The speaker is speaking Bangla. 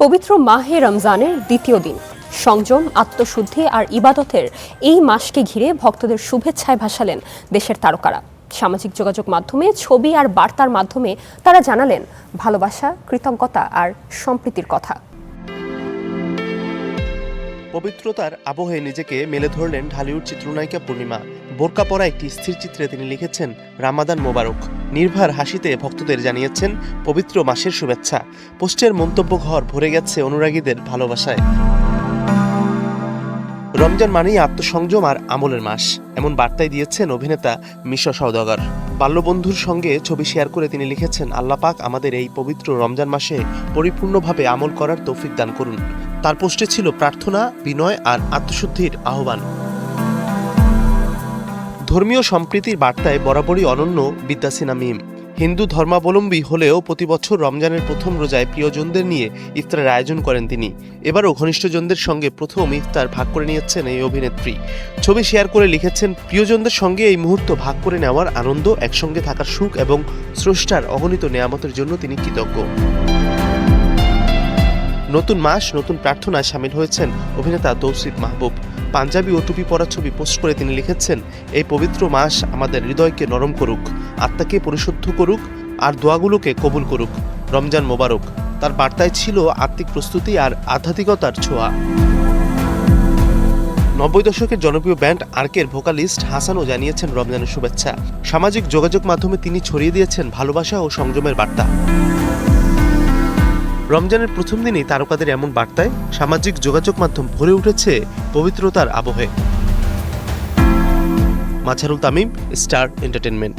পবিত্র মাহে রমজানের দ্বিতীয় দিন সংযম, আত্মশুদ্ধি আর ইবাদতের এই মাসকে ঘিরে ভক্তদের শুভেচ্ছায় ভাসালেন দেশের তারকারা। সামাজিক যোগাযোগ মাধ্যমে ছবি আর বার্তার মাধ্যমে তারা জানালেন ভালোবাসা, কৃতজ্ঞতা আর সম্প্রীতির কথা। পবিত্রতার আবহে নিজেকে মেলে ধরলেন ঢালিউড চিত্রনায়িকা পূর্ণিমা। বোরকা পরা একটি স্থির চিত্রে তিনি লিখেছেন রামাদান মোবারক। নির্ভার হাসিতে ভক্তদের জানিয়েছেন পবিত্র মাসের শুভেচ্ছা। পোস্টের মন্তব্য ঘর ভরে গেছে অনুরাগীদের ভালোবাসায়। রমজান মানেই আত্মসংযম আর আমলের মাস, এমন বার্তাই দিয়েছেন অভিনেতা মিশা সওদাগর। বাল্যবন্ধুর সঙ্গে ছবি শেয়ার করে তিনি লিখেছেন, আল্লাহ পাক আমাদের এই পবিত্র রমজান মাসে পরিপূর্ণভাবে আমল করার তৌফিক দান করুন। তার পোস্টে ছিল প্রার্থনা, বিনয় আর আত্মশুদ্ধির আহ্বান। ধর্মীয় সম্প্রীতির বার্তায় বরাবরই অনন্য বিদ্যাসিনা মিম। হিন্দু ধর্মাবলম্বী হলেও প্রতি বছর রমজানের প্রথম রোজায় প্রিয়জনদের নিয়ে ইফতারের আয়োজন করেন তিনি। এবারও ঘনিষ্ঠজনদের সঙ্গে প্রথম ইফতার ভাগ করে নিয়েছেন এই অভিনেত্রী। ছবি শেয়ার করে লিখেছেন, প্রিয়জনদের সঙ্গে এই মুহূর্ত ভাগ করে নেওয়ার আনন্দ, একসঙ্গে থাকার সুখ এবং স্রষ্টার অগণিত নেয়ামতের জন্য তিনি কৃতজ্ঞ। নতুন মাস, নতুন প্রার্থনায় সামিল হয়েছেন অভিনেতা তৌসিফ মাহবুব। পাঞ্জাবি ও টুপি পরা ছবি পোস্ট করে তিনি লিখেছেন, এই পবিত্র মাস আমাদের হৃদয়কে নরম করুক, আত্মাকে পরিশুদ্ধ করুক আর দোয়াগুলোকে কবুল করুক। রমজান মোবারক। তার বার্তায় ছিল আত্মিক প্রস্তুতি আর আধ্যাত্মিকতার ছোঁয়া। 90 দশকের জনপ্রিয় ব্যান্ড আর্কের ভোকালিস্ট হাসানও জানিয়েছেন রমজানের শুভেচ্ছা। সামাজিক যোগাযোগ মাধ্যমে তিনি ছড়িয়ে দিয়েছেন ভালোবাসা ও সংযমের বার্তা। রমজানের প্রথম দিনেই তারকাদের এমন বার্তায় সামাজিক যোগাযোগ মাধ্যম ভরে উঠেছে পবিত্রতার আবহে। Mazharul Tamim, star entertainment.